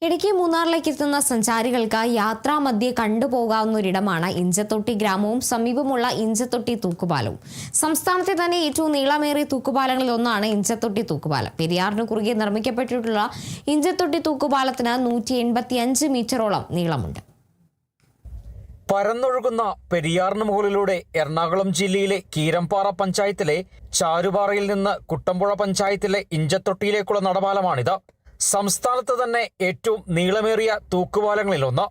ഇടുക്കി മൂന്നാറിലേക്ക് എത്തുന്ന സഞ്ചാരികൾക്ക് യാത്രാമധ്യേ കണ്ടുപോകാവുന്ന ഒരിടമാണ് ഇഞ്ചത്തൊട്ടി ഗ്രാമവും സമീപമുള്ള ഇഞ്ചത്തൊട്ടി തൂക്കുപാലവും. സംസ്ഥാനത്തെ തന്നെ ഏറ്റവും നീളമേറിയ തൂക്കുപാലങ്ങളിൽ ഒന്നാണ് ഇഞ്ചത്തൊട്ടി തൂക്കുപാലം. പെരിയാറിന് കുറുകെ നിർമ്മിക്കപ്പെട്ടിട്ടുള്ള ഇഞ്ചത്തൊട്ടി തൂക്കുപാലത്തിന് 185 മീറ്ററോളം നീളമുണ്ട്. പരന്നൊഴുകുന്ന പെരിയാറിന് മുകളിലൂടെ എറണാകുളം ജില്ലയിലെ കീരമ്പാറ പഞ്ചായത്തിലെ ചാരുപാറയിൽ നിന്ന് കുട്ടമ്പുഴ പഞ്ചായത്തിലെ ഇഞ്ചത്തൊട്ടിയിലേക്കുള്ള നടപാലമാണിത്. സംസ്ഥാനത്ത് തന്നെ ഏറ്റവും നീളമേറിയ തൂക്കുപാലങ്ങളിലൊന്ന്.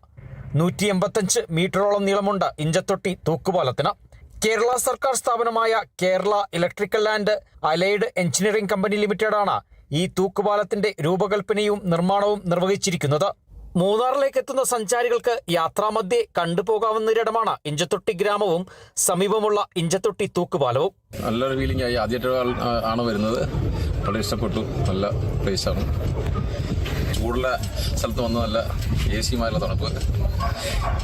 185 മീറ്ററോളം നീളമുണ്ട് ഇഞ്ചത്തൊട്ടി തൂക്കുപാലത്തിന്. കേരള സർക്കാർ സ്ഥാപനമായ Kerala electrical and allied engineering company ലിമിറ്റഡാണ് ഈ തൂക്കുപാലത്തിന്റെ രൂപകൽപ്പനയും നിർമ്മാണവും നിർവഹിച്ചിരിക്കുന്നത്. മൂന്നാറിലേക്ക് എത്തുന്ന സഞ്ചാരികൾക്ക് യാത്രാമധ്യേ കണ്ടുപോകാവുന്നൊരിടമാണ് ഇഞ്ചത്തൊട്ടി ഗ്രാമവും സമീപമുള്ള ഇഞ്ചത്തൊട്ടി തൂക്കുപാലവും. നല്ലൊരു ഫീലിംഗ് ആയി. ആദ്യമായിട്ട് ആണ് വരുന്നത്. വളരെ ഇഷ്ടപ്പെട്ടു. നല്ല പ്ലേസാണ്. ചൂടുള്ള സ്ഥലത്ത് വന്ന് നല്ല AC-മായുള്ള തണുപ്പ്.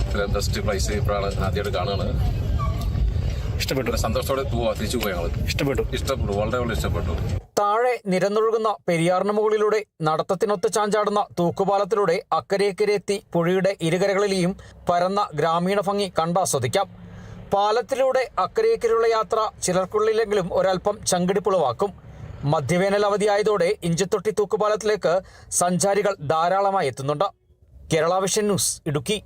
ഇത്രയും ബെസ്റ്റ് പ്ലേസ് ഇപ്പോഴാണ് ആദ്യമായിട്ട് കാണുന്നത്. ഇഷ്ടപ്പെട്ടു. സന്തോഷത്തോടെ തിരിച്ചു പോയി. ഞങ്ങൾ ഇഷ്ടപ്പെട്ടു. വളരെ വളരെ ഇഷ്ടപ്പെട്ടു. താഴെ നിരന്നൊഴുകുന്ന പെരിയാറിന് മുകളിലൂടെ നടത്തത്തിനൊത്ത് ചാഞ്ചാടുന്ന തൂക്കുപാലത്തിലൂടെ അക്കരയക്കരെ എത്തി പുഴയുടെ ഇരുകരകളിലെയും പരന്ന ഗ്രാമീണ ഭംഗി കണ്ടാസ്വദിക്കാം. പാലത്തിലൂടെ അക്കരയക്കരെയുള്ള യാത്ര ചിലർക്കുള്ളിലെങ്കിലും ഒരൽപ്പം ചങ്കിടിപ്പുളവാക്കും. മധ്യവേനൽ അവധിയായതോടെ ഇഞ്ചത്തൊട്ടി തൂക്കുപാലത്തിലേക്ക് സഞ്ചാരികൾ ധാരാളമായി എത്തുന്നുണ്ട്. Kerala vision news, Idukki.